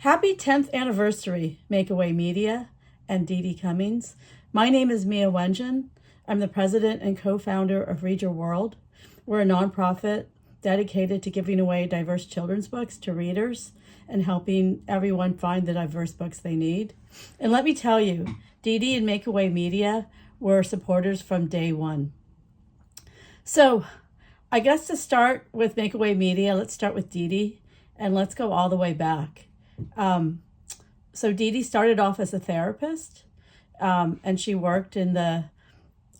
Happy 10th anniversary, Makeaway Media and Dee Dee Cummings. My name is Mia Wengen. I'm the president and co-founder of Read Your World. We're a nonprofit dedicated to giving away diverse children's books to readers and helping everyone find the diverse books they need. And let me tell you, Dee Dee and Makeaway Media were supporters from day one. So I guess to start with Makeaway Media, let's start with Dee Dee and let's go all the way back. So Dee Dee started off as a therapist, and she worked in the,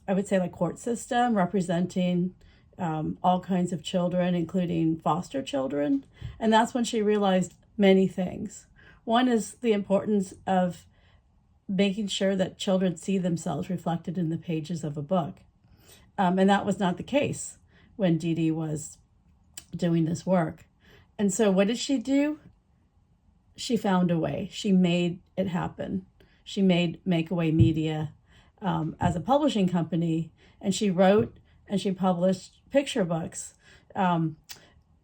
I would say, like court system, representing all kinds of children, including foster children. And that's when she realized many things. One is the importance of making sure that children see themselves reflected in the pages of a book. And that was not the case when Dee Dee was doing this work. And so what did she do? She found a way. She made it happen. She made Makeaway Media as a publishing company, and she wrote and she published picture books.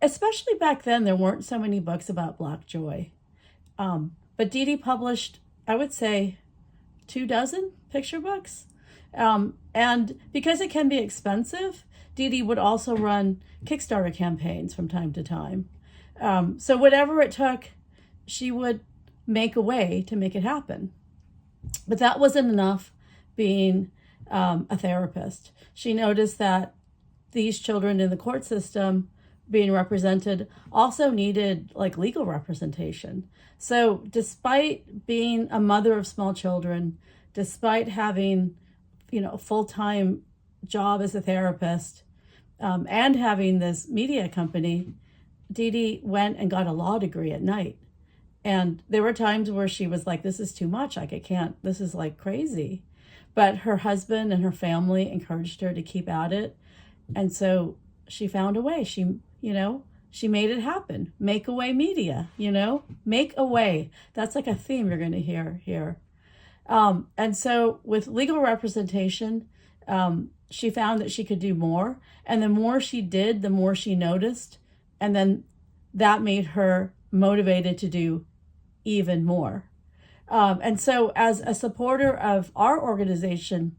Especially back then, there weren't so many books about Black joy. But Dee Dee published, I would say, 24 picture books. And because it can be expensive, Dee Dee would also run Kickstarter campaigns from time to time. So whatever it took, she would make a way to make it happen. But that wasn't enough being a therapist. She noticed that these children in the court system being represented also needed like legal representation. So despite being a mother of small children, despite having, a full-time job as a therapist, and having this media company, Dee Dee went and got a law degree at night. And there were times where she was like, this is too much. Like, I can't, this is like crazy. But her husband and her family encouraged her to keep at it. And so she found a way. She made it happen. Makeaway Media, make a way. That's like a theme you're going to hear here. And so with legal representation, she found that she could do more. And the more she did, the more she noticed. And then that made her motivated to do even more. And so as a supporter of our organization,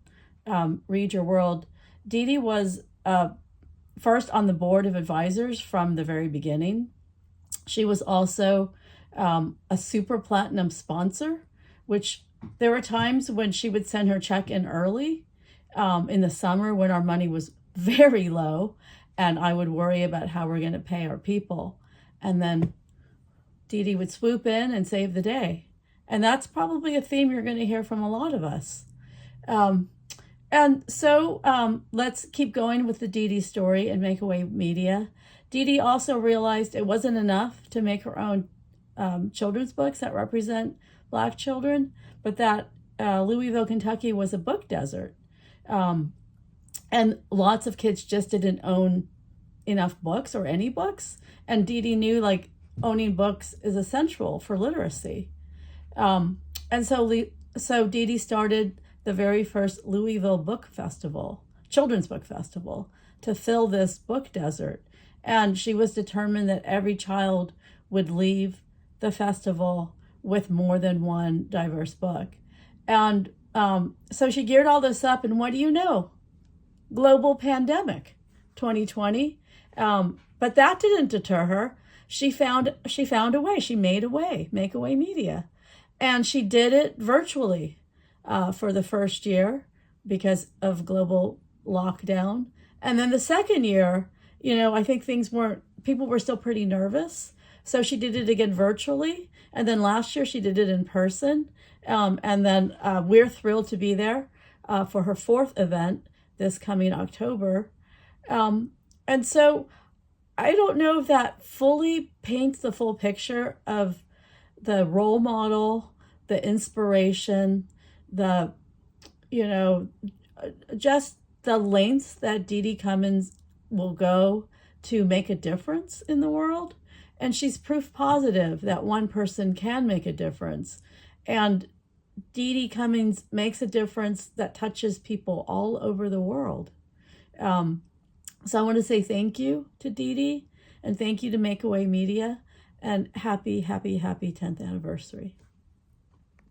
Read Your World, Dee Dee was first on the board of advisors from the very beginning. She was also a super platinum sponsor, which there were times when she would send her check in early in the summer when our money was very low, and I would worry about how we're going to pay our people. And then Dee Dee would swoop in and save the day. And that's probably a theme you're going to hear from a lot of us. And so let's keep going with the Dee Dee story and Makeaway Media. Dee Dee also realized it wasn't enough to make her own children's books that represent Black children, but that Louisville, Kentucky was a book desert. And lots of kids just didn't own enough books or any books. And Dee Dee knew like owning books is essential for literacy. And so Dee Dee started the very first Louisville Book Festival, Children's Book Festival, to fill this book desert. And she was determined that every child would leave the festival with more than one diverse book. And so she geared all this up, and what do you know? Global pandemic, 2020. But that didn't deter her. She found a way. She made a way, Makeaway Media. And she did it virtually for the first year because of global lockdown. And then the second year, I think people were still pretty nervous. So she did it again virtually. And then last year she did it in person. And then we're thrilled to be there for her fourth event this coming October. And so I don't know if that fully paints the full picture of the role model, the inspiration, just the lengths that Dee Dee Cummings will go to make a difference in the world. And she's proof positive that one person can make a difference. And Dee Dee Cummings makes a difference that touches people all over the world. So I want to say thank you to Dee Dee and thank you to Makeaway Media. and happy, happy, happy 10th anniversary.